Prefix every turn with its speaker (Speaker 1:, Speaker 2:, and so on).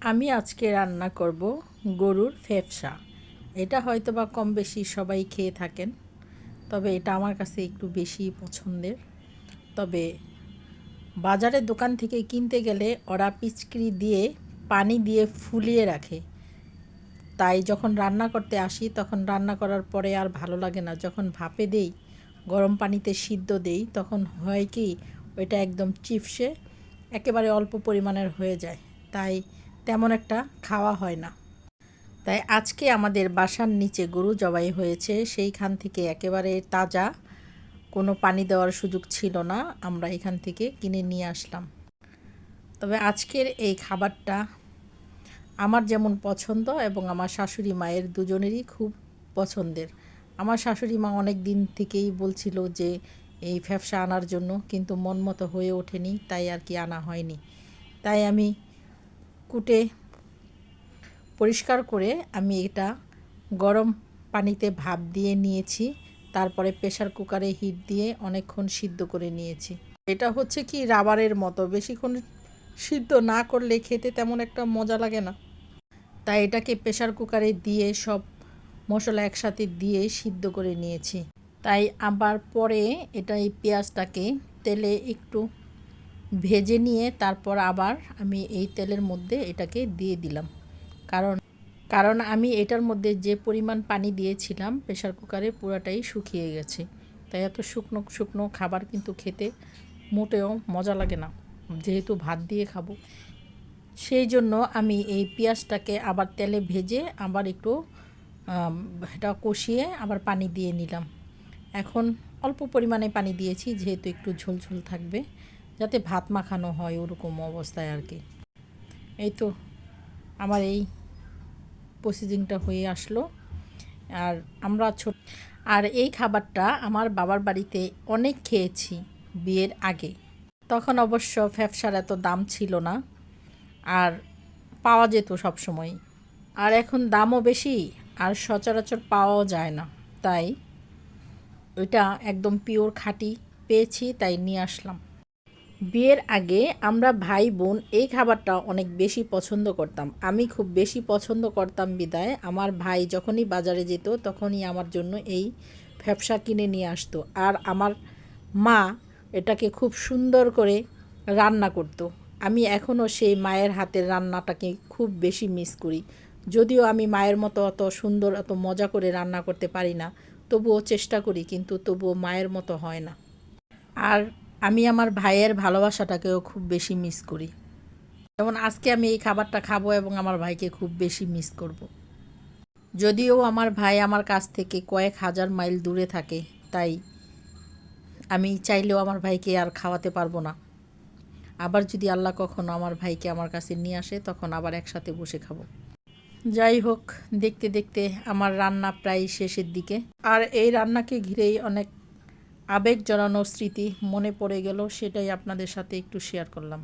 Speaker 1: আমি আজকে রান্না করব গরুর ফ্যাপসা। এটা হয়তোবা কম বেশি সবাই খেয়ে থাকেন, তবে এটা আমার কাছে একটু বেশি পছন্দের। তবে বাজারের দোকান থেকে কিনতে গেলে ওরা পিচকিরি দিয়ে পানি দিয়ে ফুলিয়ে রাখে, তাই যখন রান্না করতে আসি তখন রান্না করার পরে আর ভালো লাগে না। যখন ভাপে দেই, গরম পানিতে সিদ্ধ দেই, তখন হয় কি ওইটা একদম চিপসে একেবারে অল্প পরিমাণের হয়ে যায়, তাই তেমন একটা খাওয়া হয় না। তাই আজকে আমাদের বাসার নিচে গরু জবাই হয়েছে, সেইখান থেকে একেবারে তাজা, কোনো পানি দেওয়ার সুযোগ ছিল না, আমরা এখান থেকে কিনে নিয়ে আসলাম। তবে আজকের এই খাবারটা আমার যেমন পছন্দ এবং আমার শাশুড়ি মায়ের দুজনেরই খুব পছন্দের। আমার শাশুড়ি মা অনেক দিন থেকেই বলছিল যে এই ফ্যাপসা আনার জন্য, কিন্তু মন মতো হয়ে ওঠেনি, তাই আর কি আনা হয়নি। তাই আমি কুটে পরিষ্কার করে আমি এটা গরম পানিতে ভাপ দিয়ে নিয়েছি, তারপরে প্রেসার কুকারে হিট দিয়ে অনেকক্ষণ সিদ্ধ করে নিয়েছি। এটা হচ্ছে কি রাবারের মতো, বেশিক্ষণ সিদ্ধ না করলে খেতে তেমন একটা মজা লাগে না। তাই এটাকে প্রেসার কুকারে দিয়ে সব মশলা একসাথে দিয়ে সিদ্ধ করে নিয়েছি। তাই আবার পরে এটা এই পেঁয়াজটাকে তেলে একটু ভেজে নিয়ে তারপর আবার আমি এই তেলের মধ্যে এটাকে দিয়ে দিলাম। কারণ আমি এটার মধ্যে যে পরিমাণ পানি দিয়েছিলাম প্রেসার কুকারে পুরাটাই শুকিয়ে গেছে। তাই এত শুকনো শুকনো খাবার কিন্তু খেতে মোটেও মজা লাগে না, যেহেতু ভাত দিয়ে খাবো। সেই জন্য আমি এই পেঁয়াজটাকে আবার তেলে ভেজে আবার একটু এটা কষিয়ে আবার পানি দিয়ে নিলাম। এখন অল্প পরিমাণে পানি দিয়েছি, যেহেতু একটু ঝোলঝোল থাকবে, যাতে ভাত মাখানো হয় ওরকম অবস্থায় আর কি। এই তো আমার এই প্রসেসিংটা হয়ে আসলো। আর আমরা আর এই খাবারটা আমার বাবার বাড়িতে অনেক খেয়েছি বিয়ের আগে। তখন অবশ্য ফ্যাপসার এত দাম ছিল না, আর পাওয়া যেত সব সময়। আর এখন দামও বেশি, আর সচরাচর পাওয়াও যায় না, তাই ওইটা একদম পিওর খাঁটি পেয়েছি, তাই নিয়ে আসলাম। বিয়ের আগে আমরা ভাই বোন এই খাবারটা অনেক বেশি পছন্দ করতাম। আমি খুব বেশি পছন্দ করতাম বিদায় আমার ভাই যখনই বাজারে যেত তখনই আমার জন্য এই ফ্যাপসা কিনে নিয়ে আসতো। আর আমার মা এটাকে খুব সুন্দর করে রান্না করতো। আমি এখনও সেই মায়ের হাতের রান্নাটাকে খুব বেশি মিস করি। যদিও আমি মায়ের মতো অত সুন্দর অত মজা করে রান্না করতে পারি না, তবুও চেষ্টা করি, কিন্তু তবুও মায়ের মতো হয় না। আর আমি আমার ভাইয়ের ভালোবাসাটাকেও খুব বেশি মিস করি। যেমন আজকে আমি এই খাবারটা খাবো এবং আমার ভাইকে খুব বেশি মিস করব। যদিও আমার ভাই আমার কাছ থেকে কয়েক হাজার মাইল দূরে থাকে, তাই আমি চাইলেও আমার ভাইকে আর খাওয়াতে পারবো না। আবার যদি আল্লাহ কখনো আমার ভাইকে আমার কাছে নিয়ে আসে, তখন আবার একসাথে বসে খাবো। যাই হোক, দেখতে দেখতে আমার রান্না প্রায় শেষের দিকে। আর এই রান্নাকে ঘিরেই অনেক আবেগ জড়ানো স্মৃতি মনে পড়ে গেল, সেটাই আপনাদের সাথে একটু শেয়ার করলাম।